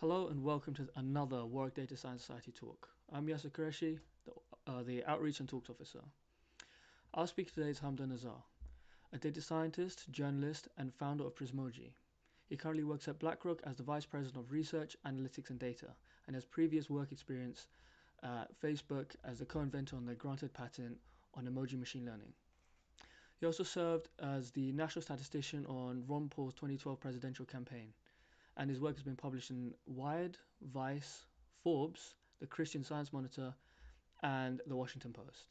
Hello and welcome to another Warwick Data Science Society talk. I'm Yasser Qureshi, the Outreach and Talks Officer. Our speaker today is Hamdan Azar, a data scientist, journalist, and founder of Prismoji. He currently works at BlackRock as the Vice President of Research, Analytics, and Data, and has previous work experience at Facebook as the co-inventor on the granted patent on emoji machine learning. He also served as the national statistician on Ron Paul's 2012 presidential campaign, and his work has been published in Wired, Vice, Forbes, the Christian Science Monitor, and the Washington Post.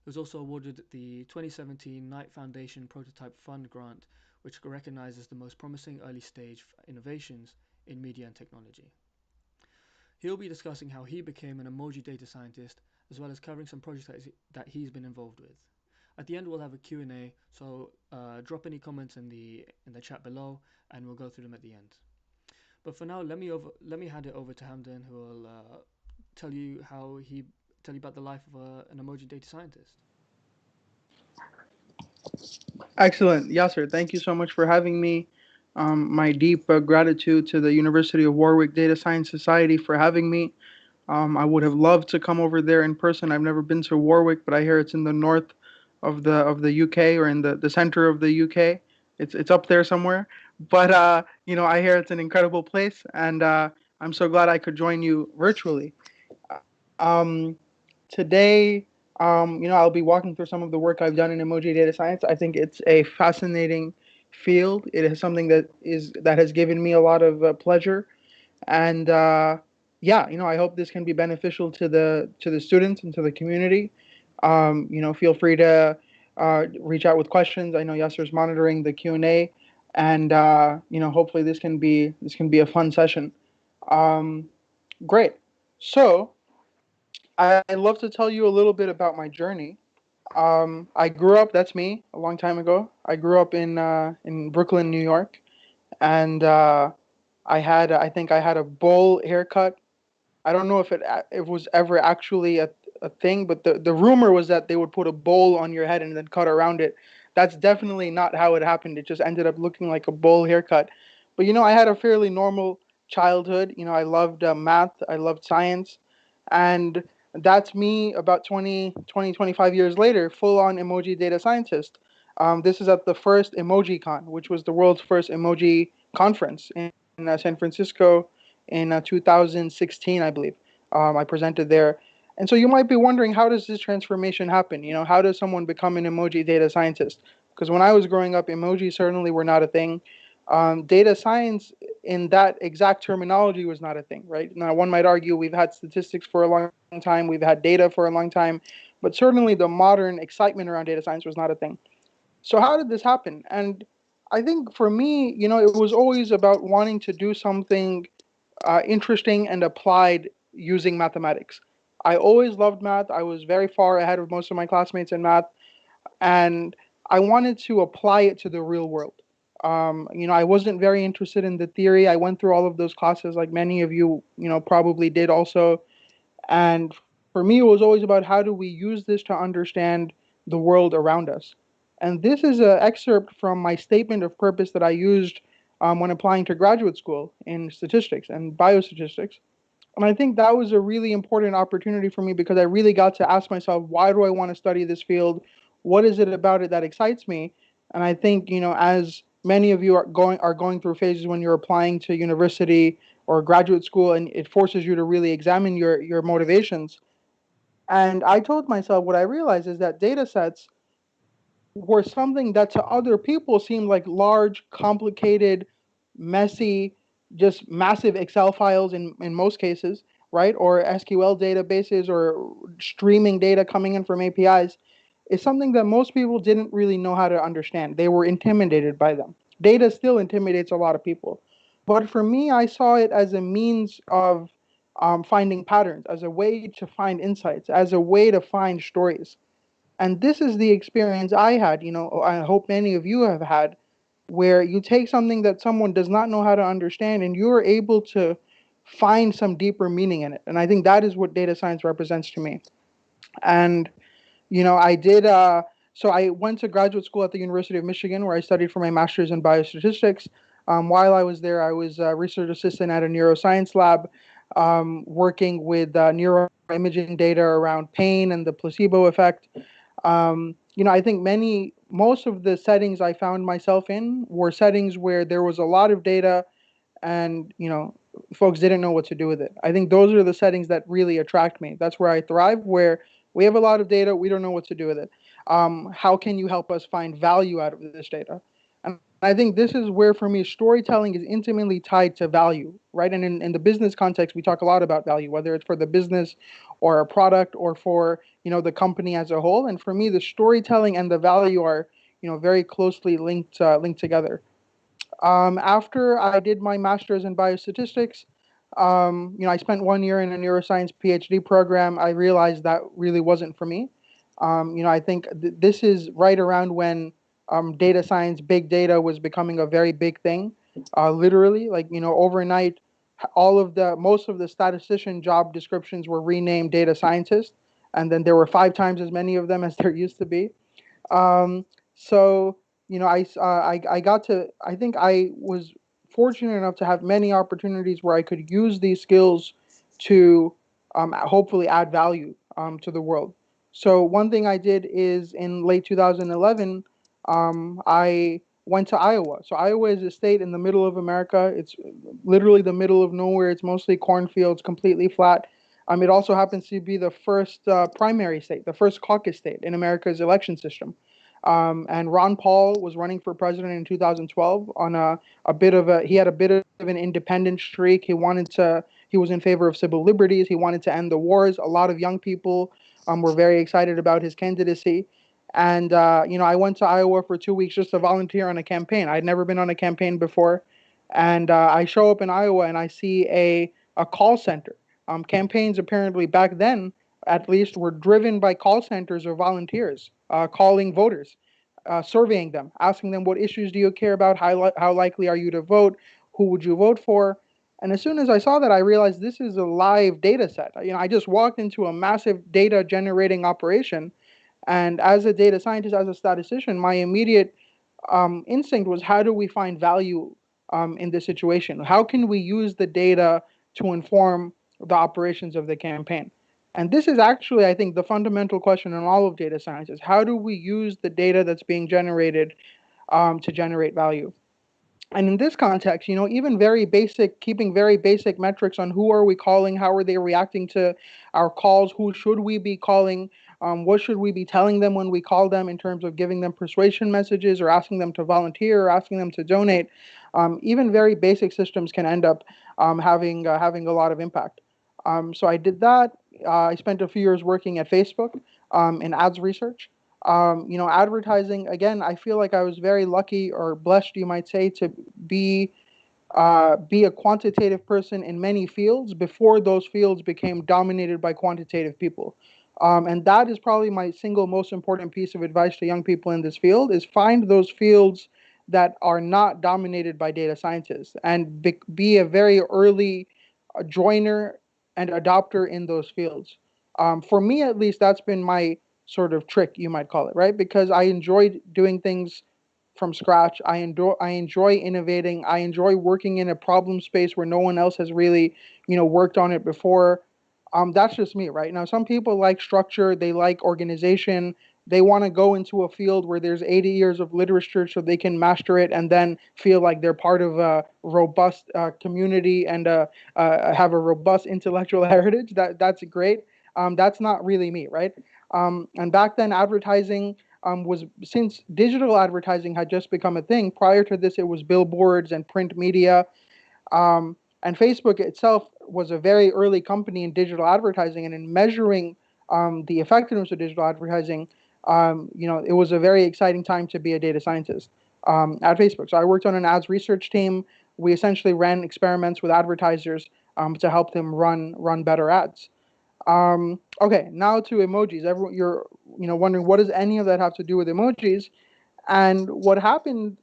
He was also awarded the 2017 Knight Foundation Prototype Fund grant, which recognizes the most promising early stage innovations in media and technology. He'll be discussing how he became an emoji data scientist, as well as covering some projects that he's been involved with. At the end, we'll have a Q&A, so drop any comments in the chat below, and we'll go through them at the end. But for now, let me hand it over to Hamdan, who will tell you about the life of an emoji data scientist. Excellent. Yasser, thank you so much for having me. My deep gratitude to the University of Warwick Data Science Society for having me. I would have loved to come over there in person. I've never been to Warwick, but I hear it's in the north of the UK, or in the center of the UK. It's up there somewhere. But I hear it's an incredible place, and I'm so glad I could join you virtually. Um, Today, I'll be walking through some of the work I've done in emoji data science. I think it's a fascinating field. It is something that has given me a lot of pleasure, and yeah, I hope this can be beneficial to the students and to the community. Feel free to reach out with questions. I know Yasser's monitoring the Q&A, and hopefully this can be a fun session. Um, Great. So. I love to tell you a little bit about my journey. I grew up. That's me. A long time ago. I grew up in Brooklyn, New York, and I think I had a bowl haircut. I don't know if it was ever actually a thing, but the rumor was that they would put a bowl on your head and then cut around it. That's definitely not how it happened. It just ended up looking like a bowl haircut. But I had a fairly normal childhood. I loved math. I loved science, and that's me about 25 years later, full on emoji data scientist. This is at the first Emoji Con, which was the world's first emoji conference in San Francisco in 2016, I believe. I presented there. And so you might be wondering, how does this transformation happen? How does someone become an emoji data scientist? Because when I was growing up, emojis certainly were not a thing. Data science in that exact terminology was not a thing, right? Now, one might argue we've had statistics for a long time, we've had data for a long time, but certainly the modern excitement around data science was not a thing. So, how did this happen? And I think for me, it was always about wanting to do something interesting and applied using mathematics. I always loved math. I was very far ahead of most of my classmates in math, and I wanted to apply it to the real world. I wasn't very interested in the theory. I went through all of those classes, like many of you, probably did also. And for me, it was always about how do we use this to understand the world around us. And this is an excerpt from my statement of purpose that I used when applying to graduate school in statistics and biostatistics. And I think that was a really important opportunity for me because I really got to ask myself, why do I want to study this field? What is it about it that excites me? And I think, as many of you are going through phases when you're applying to university or graduate school, and it forces you to really examine your motivations. And I told myself, what I realized is that data sets were something that to other people seemed like large, complicated, messy, just massive Excel files in most cases, right? Or SQL databases or streaming data coming in from APIs, is something that most people didn't really know how to understand. They were intimidated by them. Data still intimidates a lot of people. But for me, I saw it as a means of finding patterns, as a way to find insights, as a way to find stories. And this is the experience I had, I hope many of you have had, where you take something that someone does not know how to understand and you're able to find some deeper meaning in it. And I think that is what data science represents to me. And, I did, so I went to graduate school at the University of Michigan where I studied for my master's in biostatistics. While I was there, I was a research assistant at a neuroscience lab, working with neuroimaging data around pain and the placebo effect. I think most of the settings I found myself in were settings where there was a lot of data and folks didn't know what to do with it. I think those are the settings that really attract me. That's where I thrive, where we have a lot of data, we don't know what to do with it. How can you help us find value out of this data? And I think this is where, for me, storytelling is intimately tied to value, right? And in the business context, we talk a lot about value, whether it's for the business or a product or for the company as a whole. And for me, the storytelling and the value are very closely linked together. After I did my master's in biostatistics, I spent 1 year in a neuroscience PhD program. I realized that really wasn't for me. I think this is right around when data science, big data was becoming a very big thing. Literally, like overnight, most of the statistician job descriptions were renamed data scientist, and then there were 5 times as many of them as there used to be. Um, so I got to. I think I was fortunate enough to have many opportunities where I could use these skills to hopefully add value to the world. So one thing I did is in late 2011, I went to Iowa. So Iowa is a state in the middle of America. It's literally the middle of nowhere. It's mostly cornfields, completely flat. It also happens to be the first primary state, the first caucus state in America's election system. And Ron Paul was running for president in 2012 on he had a bit of an independent streak. He was in favor of civil liberties. He wanted to end the wars. A lot of young people were very excited about his candidacy. And, I went to Iowa for 2 weeks just to volunteer on a campaign. I'd never been on a campaign before. And I show up in Iowa and I see a call center. Campaigns apparently back then, at least, were driven by call centers or volunteers calling voters, surveying them, asking them what issues do you care about, how likely are you to vote, who would you vote for. And as soon as I saw that, I realized this is a live data set. I just walked into a massive data generating operation. And as a data scientist, as a statistician, my immediate instinct was, how do we find value in this situation? How can we use the data to inform the operations of the campaign? And this is actually, I think, the fundamental question in all of data science is, how do we use the data that's being generated to generate value? And in this context, even keeping very basic metrics on who are we calling, how are they reacting to our calls, who should we be calling, what should we be telling them when we call them in terms of giving them persuasion messages or asking them to volunteer or asking them to donate. Even very basic systems can end up having a lot of impact. So I did that. I spent a few years working at Facebook in ads research. Advertising, again, I feel like I was very lucky or blessed, you might say, to be be a quantitative person in many fields before those fields became dominated by quantitative people. And that is probably my single most important piece of advice to young people in this field is find those fields that are not dominated by data scientists and be a very early joiner and adopter in those fields. For me, at least, that's been my sort of trick, you might call it, right? Because I enjoyed doing things from scratch. I enjoy innovating. I enjoy working in a problem space where no one else has really, worked on it before. That's just me, right? Now, some people like structure, they like organization. They want to go into a field where there's 80 years of literature so they can master it and then feel like they're part of a robust community and have a robust intellectual heritage. That's great. That's not really me, right? And back then, advertising was since digital advertising had just become a thing. Prior to this, it was billboards and print media. And Facebook itself was a very early company in digital advertising and in measuring the effectiveness of digital advertising. It was a very exciting time to be a data scientist at Facebook. So I worked on an ads research team. We essentially ran experiments with advertisers to help them run better ads. Okay, now to emojis. Everyone, you're wondering what does any of that have to do with emojis? And what happened,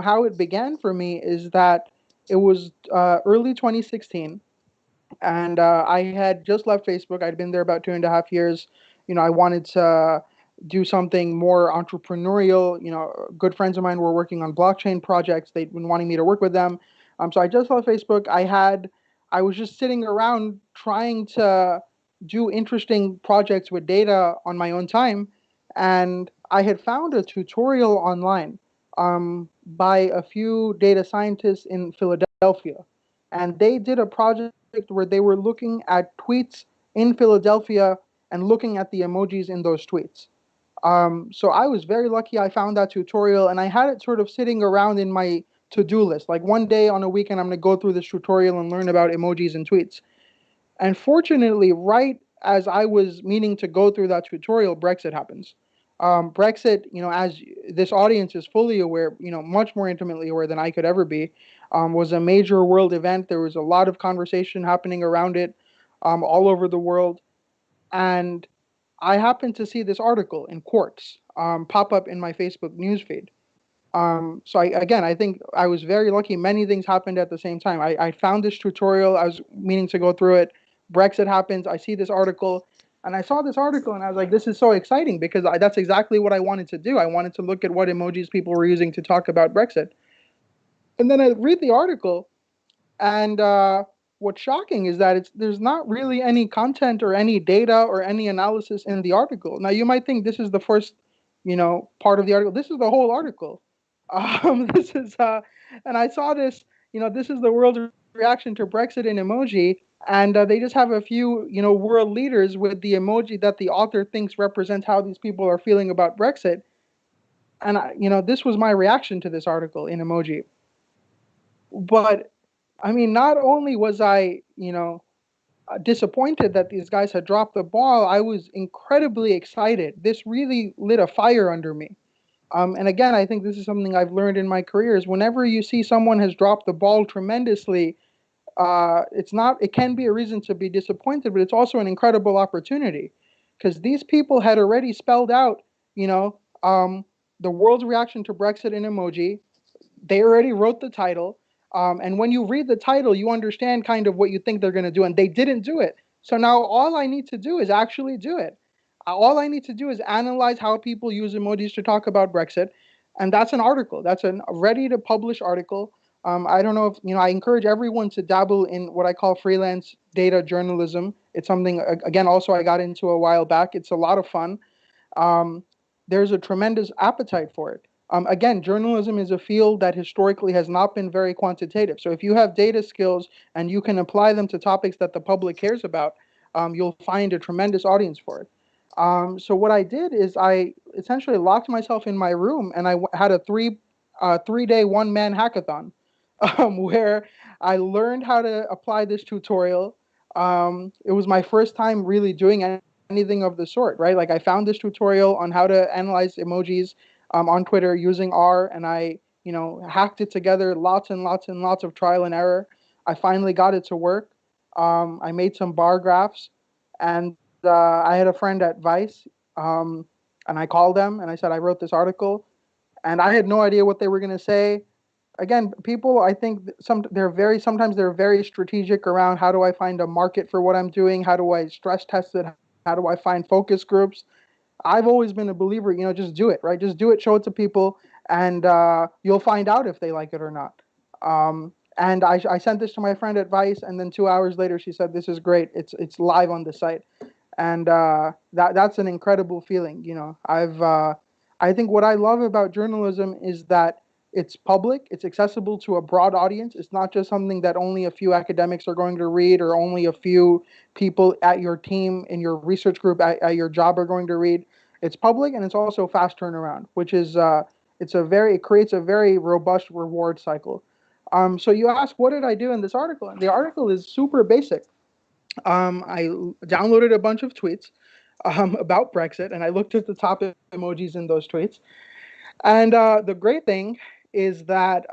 how it began for me is that it was early 2016, and I had just left Facebook. I'd been there about 2.5 years. I wanted to, do something more entrepreneurial. Good friends of mine were working on blockchain projects. They'd been wanting me to work with them. So I just left Facebook. I was just sitting around trying to do interesting projects with data on my own time, and I had found a tutorial online by a few data scientists in Philadelphia, and they did a project where they were looking at tweets in Philadelphia and looking at the emojis in those tweets. So I was very lucky I found that tutorial, and I had it sort of sitting around in my to-do list. Like one day on a weekend, I'm going to go through this tutorial and learn about emojis and tweets. And fortunately, right as I was meaning to go through that tutorial, Brexit happens. Brexit, as this audience is fully aware, much more intimately aware than I could ever be, was a major world event. There was a lot of conversation happening around it all over the world. And I happened to see this article in Quartz pop up in my Facebook newsfeed. I think I was very lucky. Many things happened at the same time. I found this tutorial. I was meaning to go through it. Brexit happens. I see this article, and I saw this article, and I was like, "This is so exciting," because that's exactly what I wanted to do. I wanted to look at what emojis people were using to talk about Brexit. And then I read the article, and what's shocking is that there's not really any content or any data or any analysis in the article. Now you might think this is the first, part of the article. This is the whole article. This is, and I saw this. This is the world's reaction to Brexit in emoji, and they just have a few, world leaders with the emoji that the author thinks represents how these people are feeling about Brexit. And this was my reaction to this article in emoji. But I mean, not only was I, disappointed that these guys had dropped the ball, I was incredibly excited. This really lit a fire under me. And again, I think this is something I've learned in my career is whenever you see someone has dropped the ball tremendously, it can be a reason to be disappointed, but it's also an incredible opportunity because these people had already spelled out, you know, um, the world's reaction to Brexit in emoji. They already wrote the title. And when you read the title, you understand kind of what you think they're going to do, and they didn't do it. So now all I need to do is actually do it. All I need to do is analyze how people use emojis to talk about Brexit, and that's an article. That's a ready to publish article. I don't know if I encourage everyone to dabble in what I call freelance data journalism. It's something again also I got into a while back. It's a lot of fun. um, there's a tremendous appetite for it. Again, journalism is a field that historically has not been very quantitative. So if you have data skills and you can apply them to topics that the public cares about, you'll find a tremendous audience for it. So what I did is I essentially locked myself in my room and I had a 3 day one-man hackathon where I learned how to apply this tutorial. It was my first time really doing anything of the sort, right? Like I found this tutorial on how to analyze emojis on Twitter using R, and I, hacked it together, lots and lots and lots of trial and error. I finally got it to work. I made some bar graphs, and I had a friend at Vice, and I called them and I said I wrote this article, and I had no idea what they were going to say. Again, people, I think sometimes they're very strategic around how do I find a market for what I'm doing, how do I stress test it, how do I find focus groups. I've always been a believer, just do it, right? Just do it, show it to people, and you'll find out if they like it or not. And I sent this to my friend at Vice, and then 2 hours later, she said, "This is great. It's live on the site," and that's an incredible feeling. I think what I love about journalism is that it's public, it's accessible to a broad audience. It's not just something that only a few academics are going to read or only a few people at your team in your research group at your job are going to read. It's public and it's also fast turnaround, which is it creates a very robust reward cycle. So you ask, what did I do in this article? And the article is super basic. I downloaded a bunch of tweets about Brexit, and I looked at the top emojis in those tweets. And the great thing is that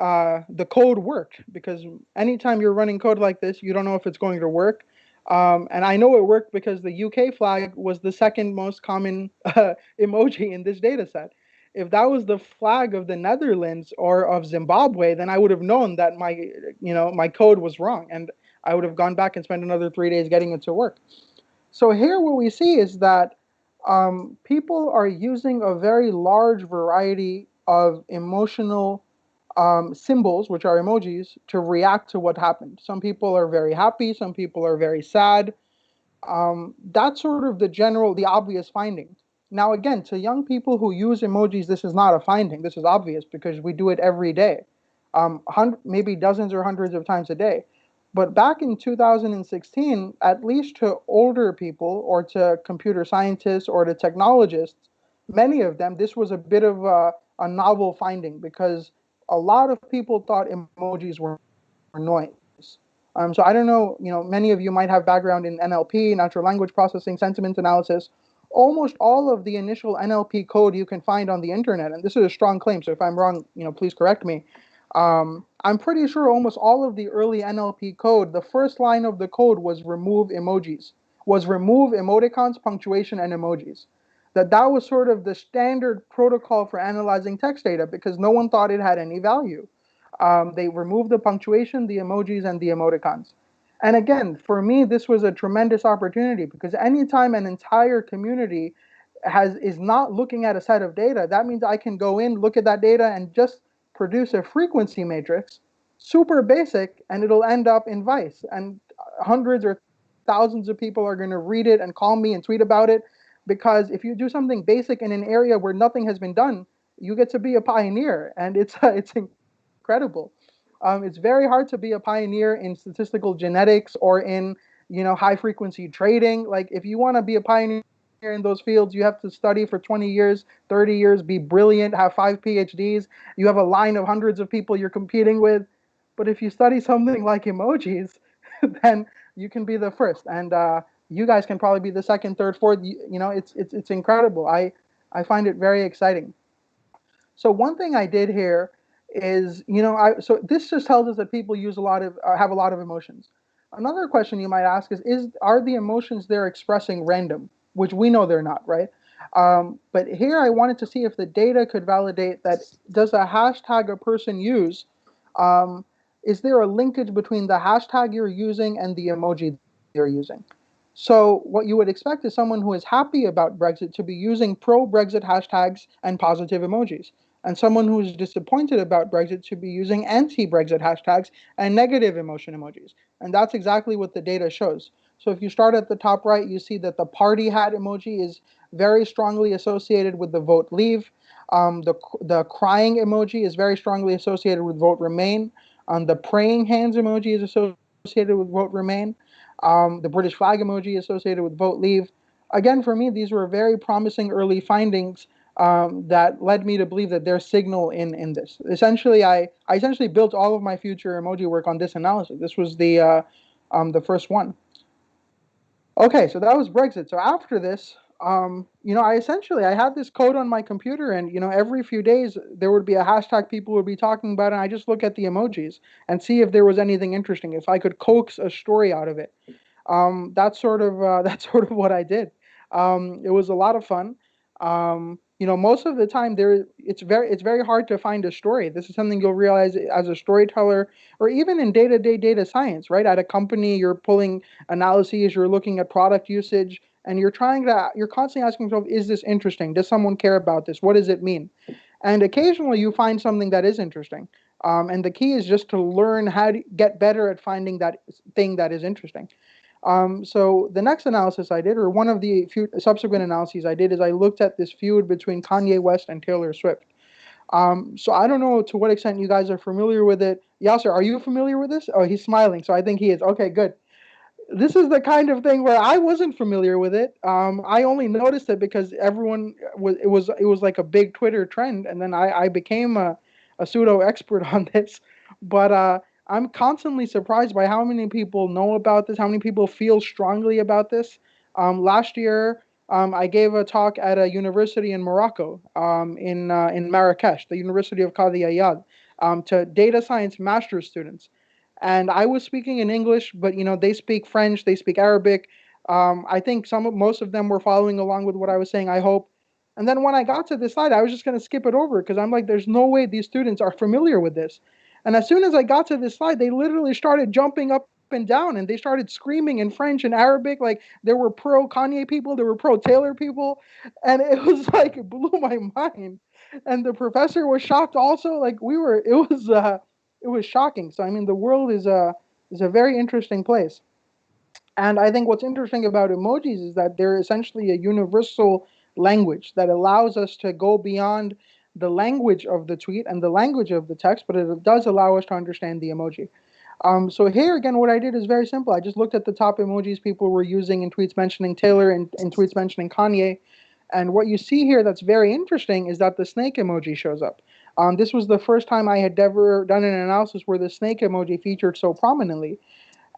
the code worked, because anytime you're running code like this, you don't know if it's going to work. And I know it worked because the UK flag was the second most common emoji in this data set. If that was the flag of the Netherlands or of Zimbabwe, then I would have known that my code was wrong, and I would have gone back and spent another 3 days getting it to work. So here what we see is that People are using a very large variety of emotional symbols, which are emojis, to react to what happened. Some people are very happy, some people are very sad. That's sort of the obvious finding. Now, again, to young people who use emojis, this is not a finding. This is obvious because we do it every day, maybe dozens or hundreds of times a day. But back in 2016, at least to older people or to computer scientists or to technologists, many of them, this was a bit of a novel finding because a lot of people thought emojis were noise. So I don't know, many of you might have background in NLP, natural language processing, sentiment analysis. Almost all of the initial NLP code you can find on the internet, and this is a strong claim, so if I'm wrong, please correct me. I'm pretty sure almost all of the early NLP code, the first line of the code was remove emojis, was remove emoticons, punctuation, and emojis. That was sort of the standard protocol for analyzing text data because no one thought it had any value. They removed the punctuation, the emojis, and the emoticons. And again, for me, this was a tremendous opportunity because anytime an entire community is not looking at a set of data, that means I can go in, look at that data, and just produce a frequency matrix, super basic, and it'll end up in Vice. And hundreds or thousands of people are going to read it and call me and tweet about it because if you do something basic in an area where nothing has been done, you get to be a pioneer, and it's incredible. It's very hard to be a pioneer in statistical genetics or in high frequency trading. Like if you want to be a pioneer in those fields, you have to study for 20 years, 30 years, be brilliant, have 5 PhDs. You have a line of hundreds of people you're competing with. But if you study something like emojis, then you can be the first, and you guys can probably be the second, third, fourth. It's incredible. I find it very exciting. So one thing I did here is, so this just tells us that people use a lot of have a lot of emotions. Another question you might ask is are the emotions they're expressing random? Which we know they're not, right? But here I wanted to see if the data could validate that. Does a hashtag a person use? Um, is there a linkage between the hashtag you're using and the emoji they're using? So what you would expect is someone who is happy about Brexit to be using pro-Brexit hashtags and positive emojis, and someone who is disappointed about Brexit to be using anti-Brexit hashtags and negative emotion emojis. And that's exactly what the data shows. So if you start at the top right, you see that the party hat emoji is very strongly associated with the vote leave. The crying emoji is very strongly associated with vote remain. The praying hands emoji is associated with vote remain. The British flag emoji associated with vote leave. Again, for me, these were very promising early findings that led me to believe that there's signal in this. Essentially, I essentially built all of my future emoji work on this analysis. This was the first one. Okay, so that was Brexit. So after this, I had this code on my computer, and every few days there would be a hashtag people would be talking about, and I just look at the emojis and see if there was anything interesting, if I could coax a story out of it. That's sort of that's sort of what I did. It was a lot of fun. Most of the time it's very hard to find a story. This is something you'll realize as a storyteller, or even in day-to-day data science. Right, at a company, you're pulling analyses, you're looking at product usage, and you're constantly asking yourself, is this interesting? Does someone care about this? What does it mean? And occasionally you find something that is interesting. And the key is just to learn how to get better at finding that thing that is interesting. So the next analysis I did, or one of the few subsequent analyses I did, is I looked at this feud between Kanye West and Taylor Swift. So I don't know to what extent you guys are familiar with it. Yasser, are you familiar with this? Oh, he's smiling, so I think he is. Okay, good. This is the kind of thing where I wasn't familiar with it. I only noticed it because everyone it was like a big Twitter trend, and then I became a pseudo expert on this. But I'm constantly surprised by how many people know about this, how many people feel strongly about this. Last year, I gave a talk at a university in Morocco, in Marrakesh, the University of Qadi Ayad, to data science master's students, and I was speaking in English, but they speak French, they speak Arabic. I think most of them were following along with what I was saying. I hope. And then when I got to this slide, I was just going to skip it over because I'm like, there's no way these students are familiar with this. And as soon as I got to this slide, they literally started jumping up and and down, and they started screaming in French and Arabic. Like there were pro Kanye people, there were pro Taylor people, and it was like it blew my mind. And the professor was shocked also. Like we were, it was shocking. So I mean, the world is a very interesting place. And I think what's interesting about emojis is that they're essentially a universal language that allows us to go beyond the language of the tweet and the language of the text, but it does allow us to understand the emoji. So here again, what I did is very simple. I just looked at the top emojis people were using in tweets mentioning Taylor and in tweets mentioning Kanye. And what you see here that's very interesting is that the snake emoji shows up. This was the first time I had ever done an analysis where the snake emoji featured so prominently.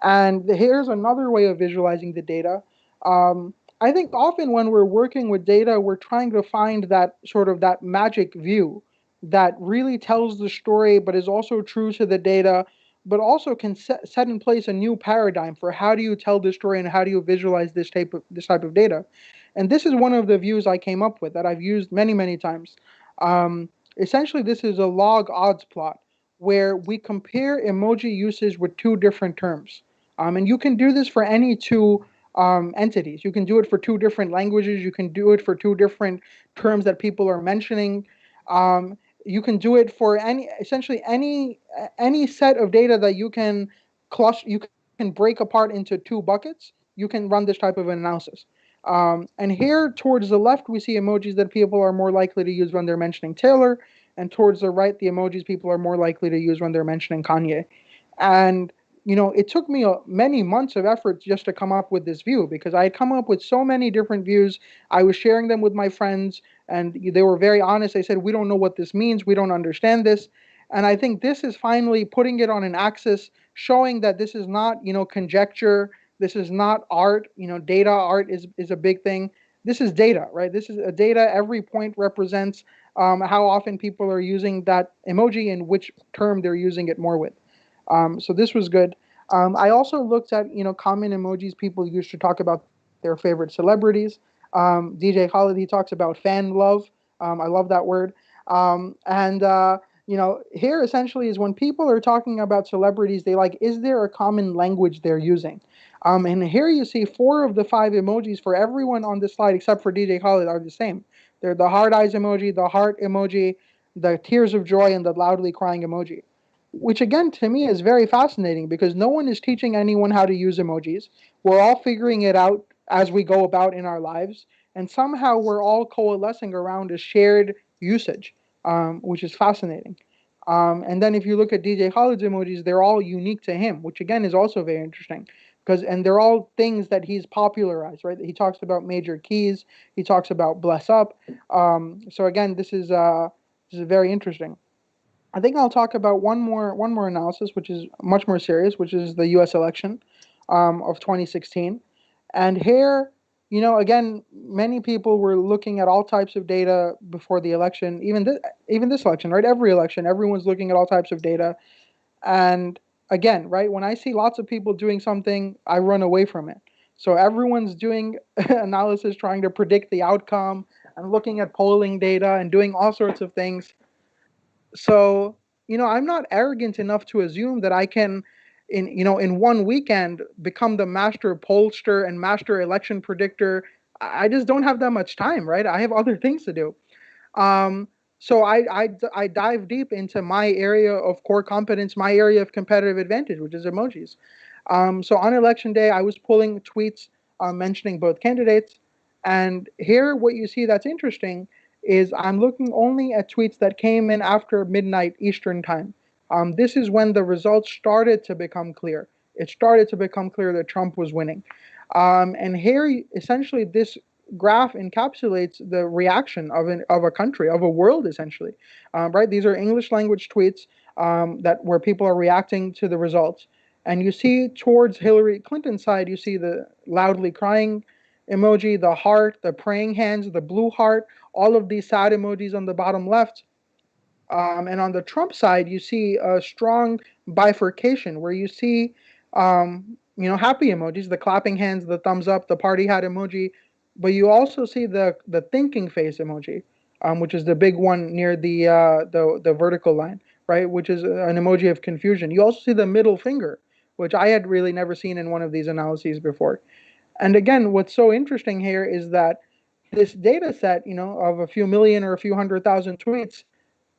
And here's another way of visualizing the data. I think often when we're working with data, we're trying to find that sort of that magic view that really tells the story, but is also true to the data, but also can set in place a new paradigm for how do you tell the story and how do you visualize this type of data. And this is one of the views I came up with that I've used many times. Essentially, this is a log odds plot where we compare emoji usage with two different terms. And you can do this for any two entities. You can do it for two different languages. You can do it for two different terms that people are mentioning. Um, you can do it for essentially any set of data that you can cluster. You can break apart into two buckets. You can run this type of analysis. And here towards the left, we see emojis that people are more likely to use when they're mentioning Taylor, and towards the right, the emojis people are more likely to use when they're mentioning Kanye. And it took me many months of effort just to come up with this view because I had come up with so many different views. I was sharing them with my friends, and they were very honest. They said, "We don't know what this means. We don't understand this." And I think this is finally putting it on an axis, showing that this is not, conjecture. This is not art. Data art is a big thing. This is data, right? This is a data. Every point represents how often people are using that emoji and which term they're using it more with. So this was good. I also looked at common emojis people use to talk about their favorite celebrities. DJ Khaled, he talks about fan love. I love that word. And here essentially is when people are talking about celebrities, they like, is there a common language they're using? And here you see four of the five emojis for everyone on this slide except for DJ Khaled are the same. They're the hard eyes emoji, the heart emoji, the tears of joy, and the loudly crying emoji, which again to me is very fascinating because no one is teaching anyone how to use emojis. We're all figuring it out as we go about in our lives, and somehow we're all coalescing around a shared usage, which is fascinating. And then if you look at DJ Khaled's emojis, they're all unique to him, which again is also very interesting because and they're all things that he's popularized, right? He talks about major keys, he talks about bless up. So again, this is very interesting. I think I'll talk about one more analysis, which is much more serious, which is the U.S. election of 2016. And here, again, many people were looking at all types of data before the election, even this election, right? Every election, everyone's looking at all types of data. And again, right, when I see lots of people doing something, I run away from it. So everyone's doing analysis, trying to predict the outcome, and looking at polling data and doing all sorts of things. So I'm not arrogant enough to assume that I can in one weekend become the master pollster and master election predictor. I just don't have that much time, right? I have other things to do. um, so I dive deep into my area of core competence, my area of competitive advantage, which is emojis. So on election day, I was pulling tweets mentioning both candidates. And here, what you see that's interesting is I'm looking only at tweets that came in after midnight Eastern time. This is when the results started to become clear. It started to become clear that Trump was winning. And here, essentially, this graph encapsulates the reaction of a country, of a world, essentially. Right? These are English language tweets that where people are reacting to the results. And you see towards Hillary Clinton's side, you see the loudly crying emoji, the heart, the praying hands, the blue heart, all of these sad emojis on the bottom left. And on the Trump side, you see a strong bifurcation where you see, happy emojis, the clapping hands, the thumbs up, the party hat emoji, but you also see the thinking face emoji, which is the big one near the vertical line, right? Which is an emoji of confusion. You also see the middle finger, which I had really never seen in one of these analyses before. And again, what's so interesting here is that this data set, of a few million or a few 100,000 tweets,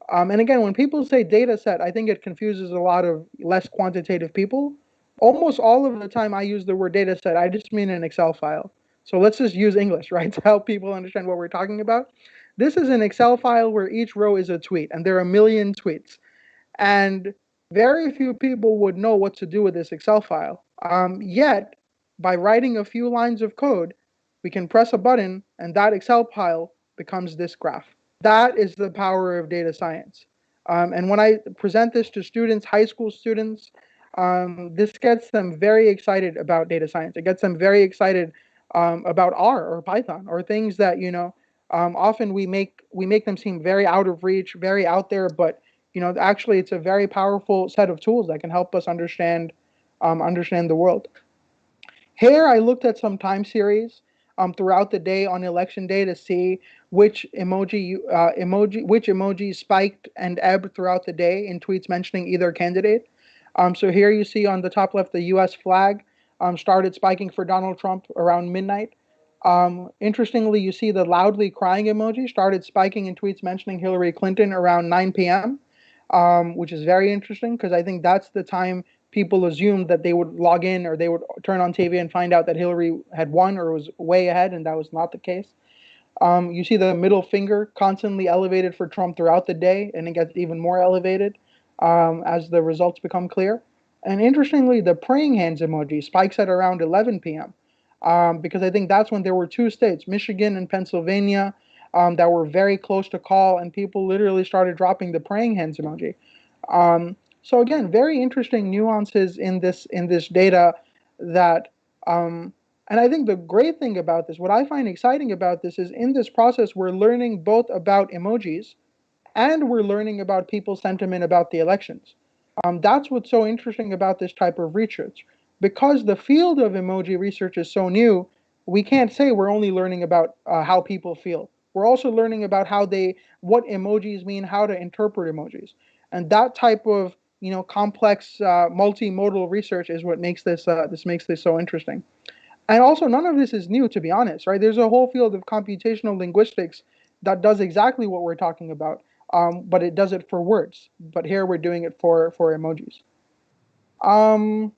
and again, when people say data set, I think it confuses a lot of less quantitative people. Almost all of the time I use the word data set, I just mean an Excel file. So let's just use English, right, to help people understand what we're talking about. This is an Excel file where each row is a tweet, and there are a million tweets. And very few people would know what to do with this Excel file. Yet, by writing a few lines of code, we can press a button, and that Excel file becomes this graph. That is the power of data science. And when I present this to students, high school students, this gets them very excited about data science. It gets them very excited about R or Python or things that often we make them seem very out of reach, very out there. But actually, it's a very powerful set of tools that can help us understand the world. Here, I looked at some time series throughout the day on election day to see which emoji spiked and ebbed throughout the day in tweets mentioning either candidate. So here you see on the top left the U.S. flag started spiking for Donald Trump around midnight. Interestingly, you see the loudly crying emoji started spiking in tweets mentioning Hillary Clinton around 9 p.m., which is very interesting because I think that's the time people assumed that they would log in or they would turn on TV and find out that Hillary had won or was way ahead, and that was not the case. You see the middle finger constantly elevated for Trump throughout the day, and it gets even more elevated as the results become clear. And interestingly, the praying hands emoji spikes at around 11 p.m. Because I think that's when there were two states, Michigan and Pennsylvania, that were very close to call, and people literally started dropping the praying hands emoji. So again, very interesting nuances in this data that and I think the great thing about this, what I find exciting about this is in this process we're learning both about emojis and we're learning about people's sentiment about the elections. That's what's so interesting about this type of research. Because the field of emoji research is so new, we can't say we're only learning about how people feel. We're also learning about what emojis mean, how to interpret emojis, and that type of complex multimodal research is what makes this so interesting. And also, none of this is new, to be honest, right? There's a whole field of computational linguistics that does exactly what we're talking about, but it does it for words. But here we're doing it for emojis. Um,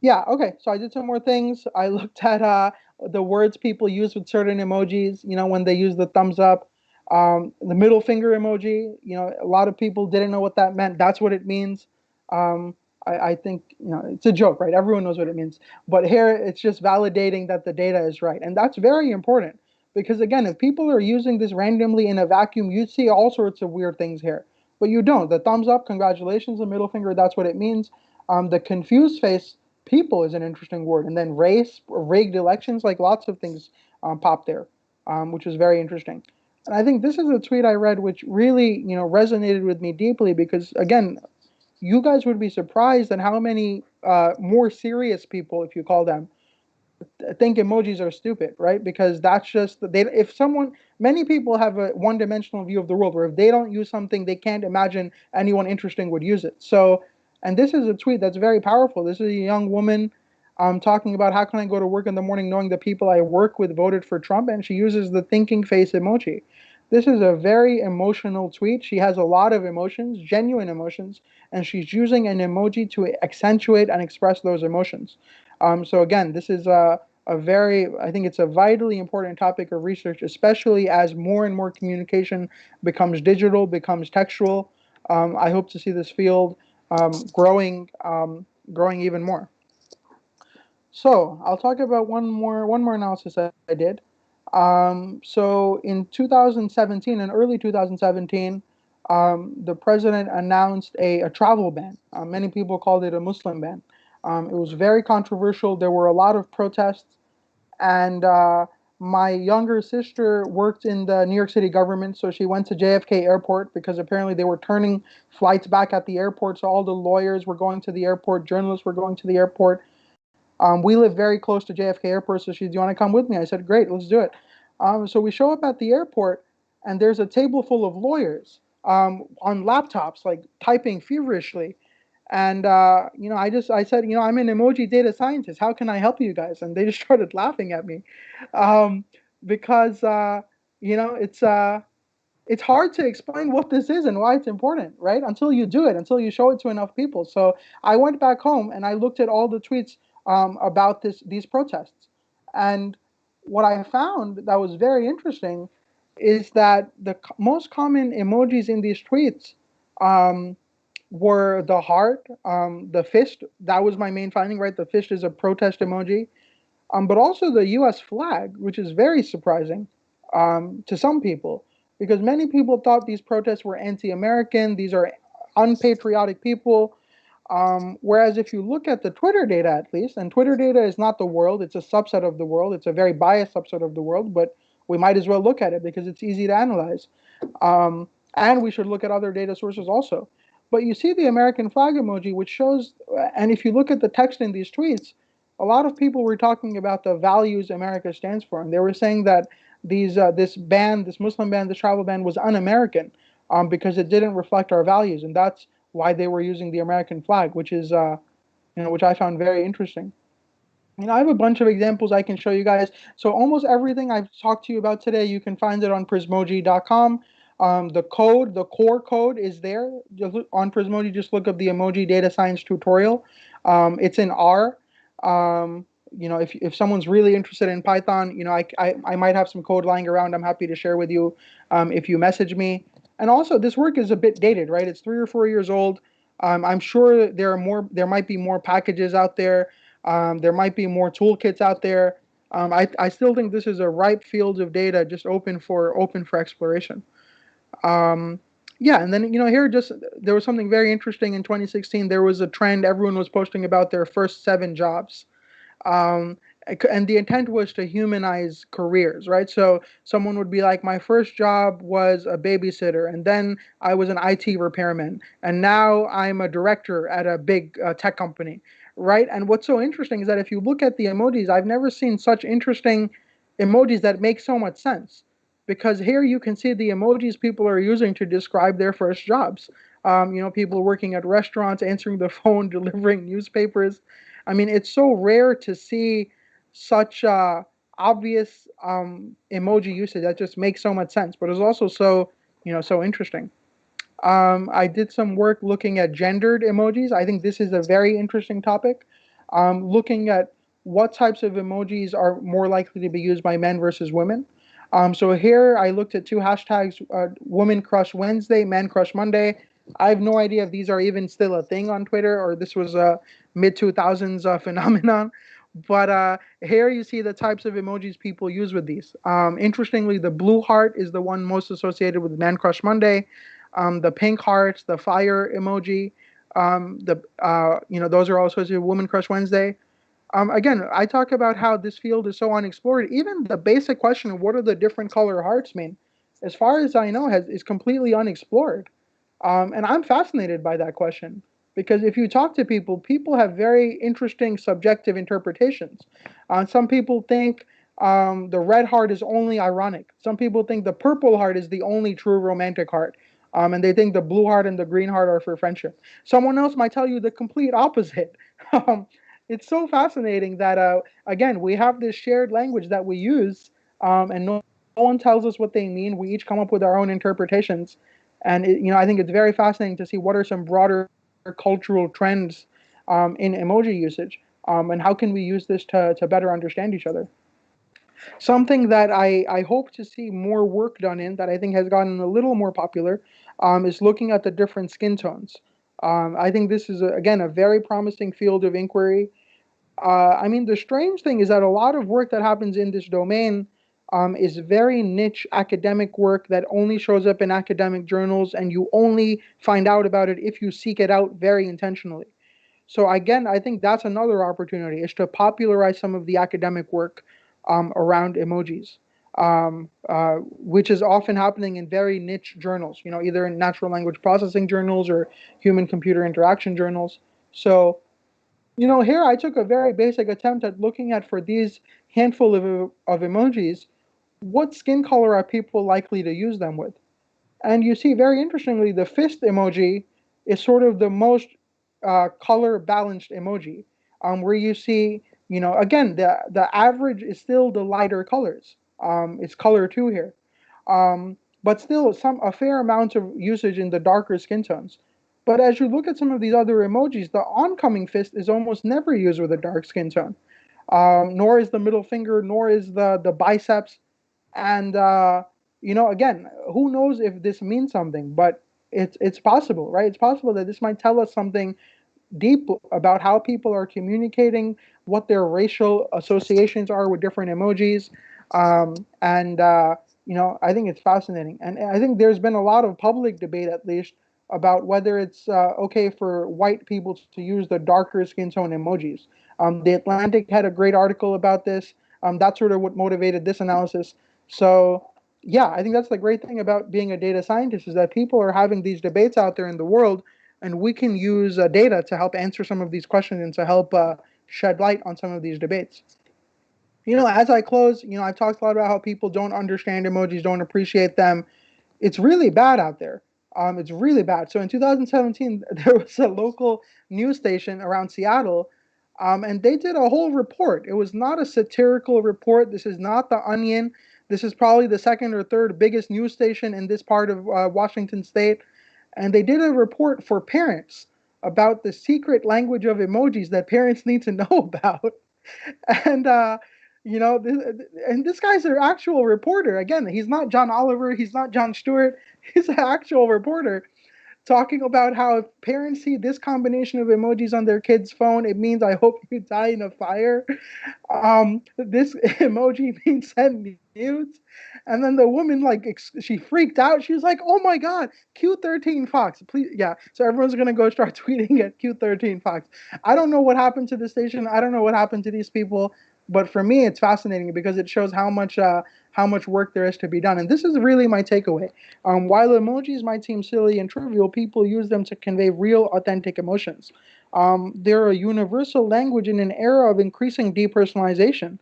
yeah, okay. So I did some more things. I looked at the words people use with certain emojis. When they use the thumbs up, the middle finger emoji. A lot of people didn't know what that meant. That's what it means. Um, I think it's a joke, right? Everyone knows what it means. But here, it's just validating that the data is right, and that's very important because again, if people are using this randomly in a vacuum, you see all sorts of weird things here. But you don't. The thumbs up, congratulations. The middle finger, that's what it means. The confused face people is an interesting word. And then race, rigged elections, like lots of things pop there, which was very interesting. And I think this is a tweet I read which really, resonated with me deeply because, again, you guys would be surprised at how many more serious people, if you call them, think emojis are stupid, right? Because that's just if someone many people have a one-dimensional view of the world where if they don't use something, they can't imagine anyone interesting would use it. So, and this is a tweet that's very powerful. This is a young woman talking about how can I go to work in the morning knowing the people I work with voted for Trump, and she uses the thinking face emoji. This is a very emotional tweet. She has a lot of emotions, genuine emotions, and she's using an emoji to accentuate and express those emotions. So again, this is I think it's a vitally important topic of research, especially as more and more communication becomes digital, becomes textual. I hope to see this field growing even more. So I'll talk about one more analysis I did. So in 2017, in early 2017, the president announced a travel ban. Many people called it a Muslim ban. It was very controversial. There were a lot of protests, and my younger sister worked in the New York City government, so she went to JFK Airport because apparently they were turning flights back at the airport. So all the lawyers were going to the airport, journalists were going to the airport. We live very close to JFK Airport, so she said, "Do you want to come with me?" I said, "Great, let's do it." So we show up at the airport, and there's a table full of lawyers on laptops, like typing feverishly. And I said, I'm an emoji data scientist. How can I help you guys? And they just started laughing at me, um, because it's hard to explain what this is and why it's important, right? Until you do it, until you show it to enough people. So I went back home and I looked at all the tweets about these protests, and what I found that was very interesting is that the most common emojis in these tweets um, were the heart, the fist. That was my main finding, right? The fist is a protest emoji, but also the U.S. flag, which is very surprising to some people, because many people thought these protests were anti-American. These are unpatriotic people. Whereas if you look at the Twitter data, at least, and Twitter data is not the world, it's a subset of the world. It's a very biased subset of the world, but we might as well look at it because it's easy to analyze. And we should look at other data sources also. But you see the American flag emoji, which shows, and if you look at the text in these tweets, a lot of people were talking about the values America stands for, and they were saying that this ban, this Muslim ban, this travel ban was un-American because it didn't reflect our values, and that's why they were using the American flag, which is which I found very interesting. I have a bunch of examples I can show you guys. So almost everything I've talked to you about today, you can find it on Prismoji.com. The core code is there. Just on Prismoji, just look up the emoji data science tutorial. It's in R. If someone's really interested in Python, I might have some code lying around. I'm happy to share with you if you message me. And also, this work is a bit dated, right? It's 3 or 4 years old. I'm sure there might be more packages out there. There might be more toolkits out there. I still think this is a ripe field of data, just open for exploration. Um, yeah, and then here just there was something very interesting in 2016. There was a trend everyone was posting about their first 7 jobs, um, and the intent was to humanize careers, right? So someone would be like, my first job was a babysitter, and then I was an IT repairman, and now I'm a director at a big tech company, right? And what's so interesting is that if you look at the emojis, I've never seen such interesting emojis that make so much sense. Because here you can see the emojis people are using to describe their first jobs. People working at restaurants, answering the phone, delivering newspapers. I mean, it's so rare to see such obvious emoji usage that just makes so much sense, but it's also so interesting. I did some work looking at gendered emojis. I think this is a very interesting topic. Looking at what types of emojis are more likely to be used by men versus women. So here I looked at 2 hashtags: Woman Crush Wednesday, Man Crush Monday. I have no idea if these are even still a thing on Twitter or this was a mid 2000s phenomenon. But here you see the types of emojis people use with these. Interestingly, the blue heart is the one most associated with Man Crush Monday. The pink hearts, the fire emoji, those are all associated with Woman Crush Wednesday. Again, I talk about how this field is so unexplored. Even the basic question of what do the different color hearts mean, as far as I know, is completely unexplored. And I'm fascinated by that question because if you talk to people, people have very interesting subjective interpretations. Some people think the red heart is only ironic. Some people think the purple heart is the only true romantic heart. And they think the blue heart and the green heart are for friendship. Someone else might tell you the complete opposite. um, it's so fascinating that, again, we have this shared language that we use, and no one tells us what they mean. We each come up with our own interpretations. And I think it's very fascinating to see what are some broader cultural trends in emoji usage, and how can we use this to better understand each other. Something that I hope to see more work done in that I think has gotten a little more popular is looking at the different skin tones. I think this is, again, a very promising field of inquiry. I mean, the strange thing is that a lot of work that happens in this domain is very niche academic work that only shows up in academic journals, and you only find out about it if you seek it out very intentionally. So again, I think that's another opportunity is to popularize some of the academic work around emojis, which is often happening in very niche journals. Either in natural language processing journals or human computer interaction journals. So here I took a very basic attempt at looking at for these handful of emojis, what skin color are people likely to use them with? And you see, very interestingly, the fist emoji is sort of the most color balanced emoji, where you see, again, the average is still the lighter colors. It's color two here, but still a fair amount of usage in the darker skin tones. But as you look at some of these other emojis, the oncoming fist is almost never used with a dark skin tone, nor is the middle finger, nor is the biceps. And again, who knows if this means something, but it's possible, right? It's possible that this might tell us something deep about how people are communicating, what their racial associations are with different emojis, and I think it's fascinating. And I think there's been a lot of public debate, at least, about whether it's okay for white people to use the darker skin tone emojis. The Atlantic had a great article about this. That's sort of what motivated this analysis. So, yeah, I think that's the great thing about being a data scientist is that people are having these debates out there in the world, and we can use data to help answer some of these questions and to help shed light on some of these debates. As I close, I've talked a lot about how people don't understand emojis, don't appreciate them. It's really bad out there. It's really bad. So in 2017, there was a local news station around Seattle, and they did a whole report. It was not a satirical report. This is not The Onion. This is probably the second or third biggest news station in this part of Washington State. And they did a report for parents about the secret language of emojis that parents need to know about. And this, and this guy's an actual reporter. Again, he's not John Oliver, he's not John Stewart, he's an actual reporter talking about how if parents see this combination of emojis on their kid's phone, it means I hope you die in a fire. This emoji means send nudes. And then the woman, like, she freaked out. She was like, oh my God, Q13 Fox, please. Yeah. So everyone's going to go start tweeting at Q13 Fox. I don't know what happened to the station. I don't know what happened to these people. But for me, it's fascinating because it shows how much work there is to be done. And this is really my takeaway. While emojis might seem silly and trivial, people use them to convey real, authentic emotions. They're a universal language in an era of increasing depersonalization.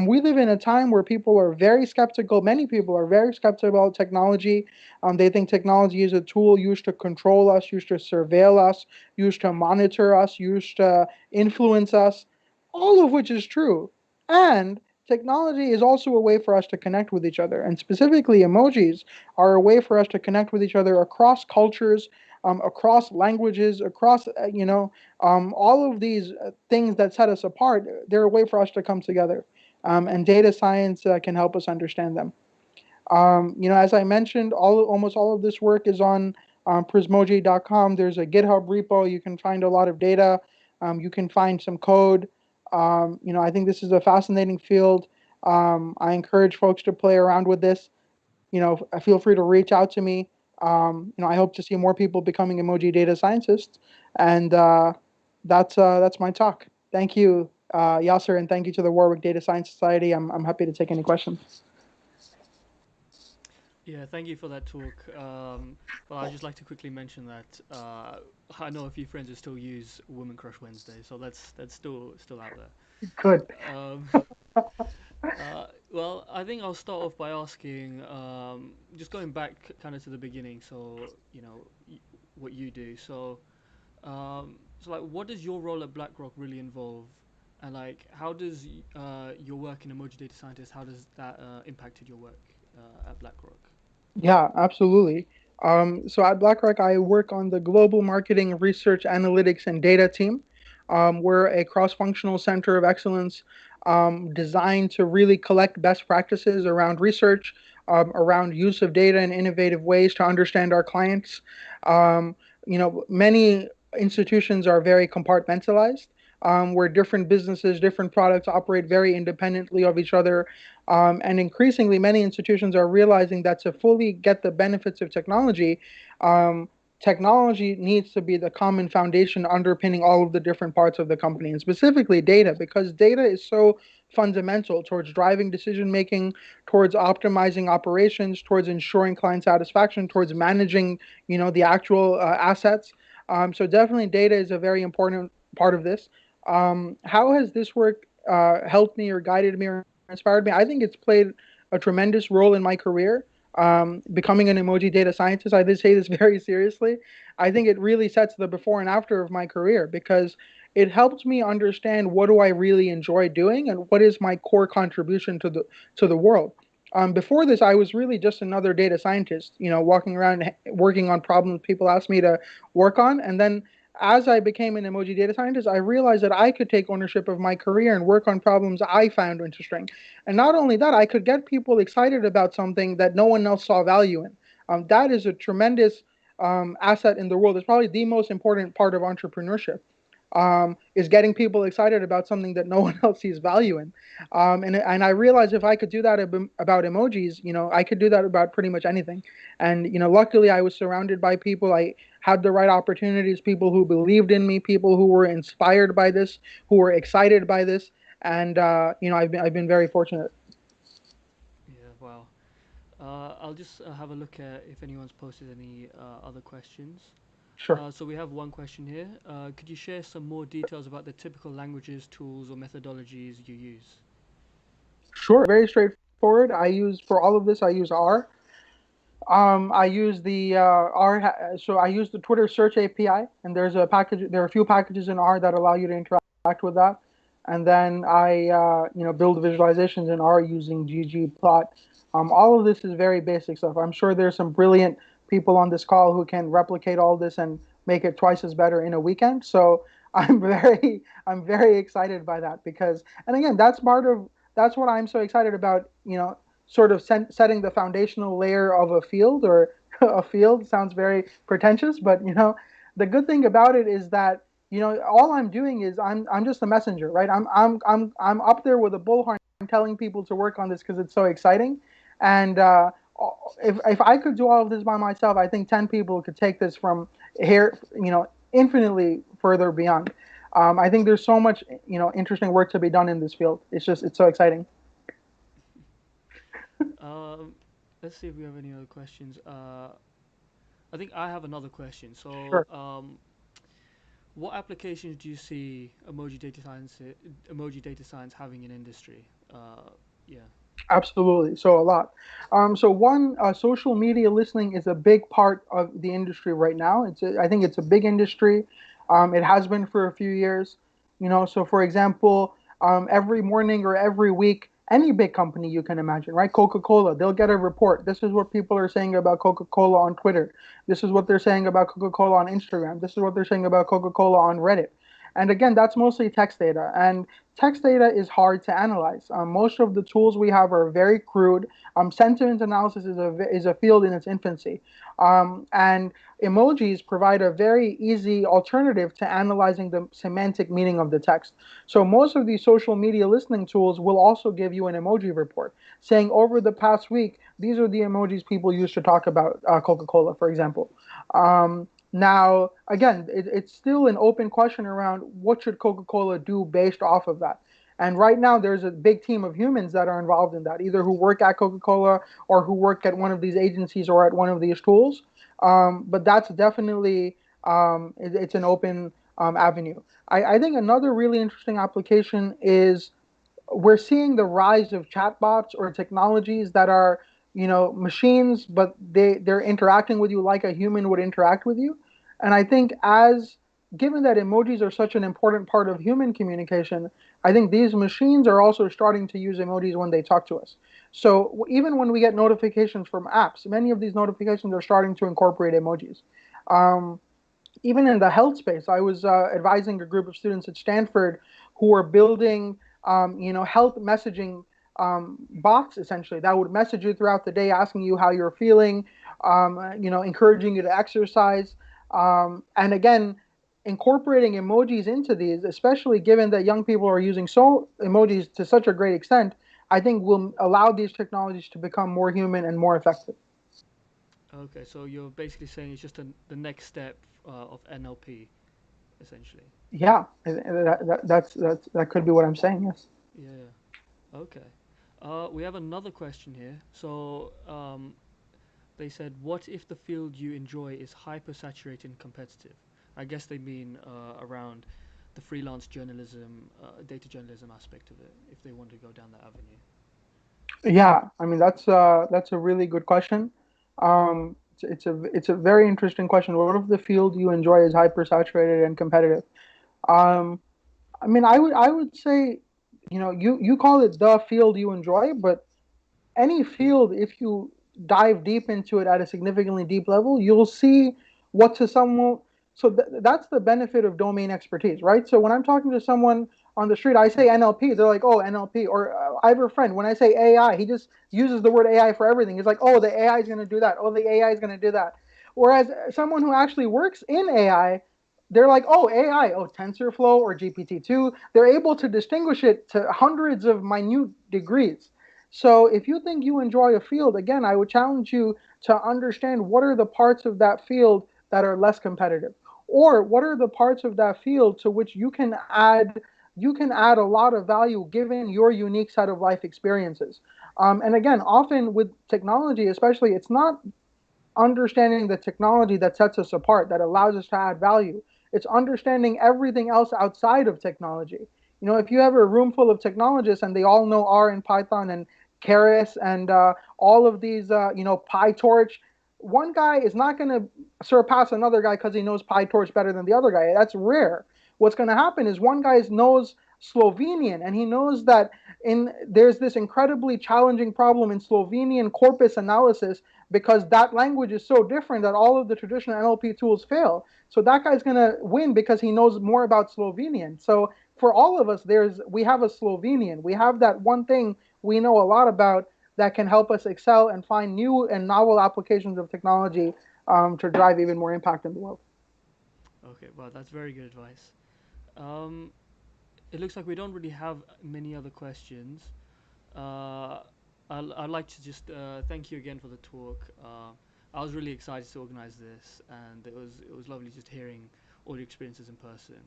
We live in a time where people are very skeptical. Many people are very skeptical about technology. They think technology is a tool used to control us, used to surveil us, used to monitor us, used to influence us, all of which is true. And technology is also a way for us to connect with each other. And specifically, emojis are a way for us to connect with each other across cultures, across languages, across, all of these things that set us apart. They're a way for us to come together. And data science can help us understand them. As I mentioned, almost all of this work is on prismoji.com. There's a GitHub repo. You can find a lot of data. You can find some code. I think this is a fascinating field. I encourage folks to play around with this. Feel free to reach out to me. I hope to see more people becoming emoji data scientists. And that's my talk. Thank you, Yasser, and thank you to the Warwick Data Science Society. I'm happy to take any questions. Yeah, thank you for that talk. Well, I'd just like to quickly mention that I know a few friends who still use Women Crush Wednesday, so that's still out Good. there. Well, I think I'll start off by asking, just going back kind of to the beginning. So what you do. So like, what does your role at BlackRock really involve, and like, how does your work in emoji data scientist, how does that impacted your work at BlackRock? Yeah, absolutely. So at BlackRock, I work on the global marketing, research, analytics, and data team. We're a cross-functional center of excellence designed to really collect best practices around research, around use of data in innovative ways to understand our clients. Many institutions are very compartmentalized, where different businesses, different products operate very independently of each other. And increasingly, many institutions are realizing that to fully get the benefits of technology, technology needs to be the common foundation underpinning all of the different parts of the company, and specifically data, because data is so fundamental towards driving decision making, towards optimizing operations, towards ensuring client satisfaction, towards managing, the actual assets. So definitely, data is a very important part of this. How has this work helped me or guided me or inspired me? I think it's played a tremendous role in my career. Becoming an emoji data scientist, I did say this very seriously. I think it really sets the before and after of my career because it helped me understand what do I really enjoy doing and what is my core contribution to the world. Before this, I was really just another data scientist, walking around working on problems people asked me to work on. And then as I became an emoji data scientist, I realized that I could take ownership of my career and work on problems I found interesting. And not only that, I could get people excited about something that no one else saw value in. That is a tremendous asset in the world. It's probably the most important part of entrepreneurship. Is getting people excited about something that no one else sees value in. And I realized if I could do that about emojis, I could do that about pretty much anything. And luckily I was surrounded by people. I had the right opportunities, people who believed in me, people who were inspired by this, who were excited by this, and I've been very fortunate. Yeah, wow. I'll just have a look at if anyone's posted any other questions. Sure. So we have one question here. Could you share some more details about the typical languages, tools, or methodologies you use? Sure, very straightforward. I use for all of this. I use R. I use the so I use the Twitter search API, and there's a package. There are a few packages in R that allow you to interact with that, and then I build visualizations in R using ggplot. All of this is very basic stuff. I'm sure there's some brilliant people on this call who can replicate all this and make it twice as better in a weekend. So I'm very excited by that because, and again, that's what I'm so excited about. Sort of setting the foundational layer of a field, or a field sounds very pretentious, but the good thing about it is that all I'm doing is I'm just a messenger, right? I'm up there with a bullhorn telling people to work on this because it's so exciting. And if I could do all of this by myself, I think 10 people could take this from here, infinitely further beyond. I think there's so much interesting work to be done in this field. It's so exciting. Um, let's see if we have any other questions. I think I have another question. So, Sure. what applications do you see emoji data science having in industry? Yeah. Absolutely. So a lot. So one, social media listening is a big part of the industry right now. I think it's a big industry. It has been for a few years. So for example, every morning or every week, any big company you can imagine, right? Coca-Cola, they'll get a report. This is what people are saying about Coca-Cola on Twitter. This is what they're saying about Coca-Cola on Instagram. This is what they're saying about Coca-Cola on Reddit. And again, that's mostly text data. And text data is hard to analyze. Most of the tools we have are very crude. Sentiment analysis is a field in its infancy. And emojis provide a very easy alternative to analyzing the semantic meaning of the text. So most of these social media listening tools will also give you an emoji report saying over the past week, these are the emojis people use to talk about Coca-Cola, for example. Now, again, it's still an open question around what should Coca-Cola do based off of that. And right now, there's a big team of humans that are involved in that, either who work at Coca-Cola or who work at one of these agencies or at one of these tools. But that's definitely it's an open avenue. I think another really interesting application is we're seeing the rise of chatbots or technologies that are machines, but they're interacting with you like a human would interact with you. And I think, as given that emojis are such an important part of human communication, I think these machines are also starting to use emojis when they talk to us. So even when we get notifications from apps, many of these notifications are starting to incorporate emojis. um, Even in the health space, I was advising a group of students at Stanford who were building, health messaging bots, essentially, that would message you throughout the day, asking you how you're feeling, encouraging you to exercise, and again, incorporating emojis into these, especially given that young people are using emojis to such a great extent. I think will allow these technologies to become more human and more effective. Okay, so you're basically saying it's just the next step of NLP, essentially. Yeah, that could be what I'm saying. Yes. Yeah. Yeah. Okay. We have another question here. So, they said, "What if the field you enjoy is hyper-saturated and competitive?" I guess they mean around the freelance journalism, data journalism aspect of it, if they want to go down that avenue. Yeah, I mean that's a really good question. It's a very interesting question. What if the field you enjoy is hypersaturated and competitive? Um, I mean, I would say, you call it the field you enjoy, but any field, if you dive deep into it at a significantly deep level, you'll see what to someone. So that's the benefit of domain expertise, right? So when I'm talking to someone on the street, I say NLP, they're like, oh, NLP. Or I have a friend, when I say AI, he just uses the word AI for everything. He's like, oh, the AI is going to do that. Oh, the AI is going to do that. Whereas someone who actually works in AI, they're like, oh, AI, oh, TensorFlow or GPT-2. They're able to distinguish it to hundreds of minute degrees. So if you think you enjoy a field, again, I would challenge you to understand what are the parts of that field that are less competitive, or what are the parts of that field to which you can add a lot of value given your unique set of life experiences. And again, often with technology, especially, it's not understanding the technology that sets us apart, that allows us to add value. It's understanding everything else outside of technology. If you have a room full of technologists and they all know R and Python and Keras and all of these, PyTorch, one guy is not going to surpass another guy because he knows PyTorch better than the other guy. That's rare. What's going to happen is one guy knows Slovenian and he knows that there's this incredibly challenging problem in Slovenian corpus analysis because that language is so different that all of the traditional NLP tools fail. So that guy's going to win because he knows more about Slovenian. So for all of us, we have a Slovenian. We have that one thing we know a lot about that can help us excel and find new and novel applications of technology to drive even more impact in the world. Okay, well, that's very good advice. Um, it looks like we don't really have many other questions. Uh, I'd like to just thank you again for the talk. I was really excited to organize this, and it was lovely just hearing all your experiences in person.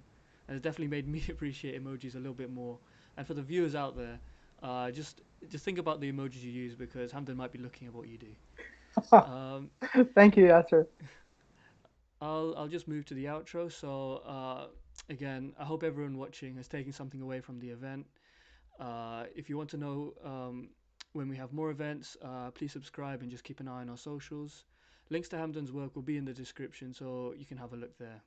And it definitely made me appreciate emojis a little bit more. And for the viewers out there, just think about the emojis you use because Hamden might be looking at what you do. Um, Thank you, Yasser. I'll just move to the outro. So again, I hope everyone watching has taken something away from the event. If you want to know when we have more events, please subscribe and just keep an eye on our socials. Links to Hamden's work will be in the description, so you can have a look there.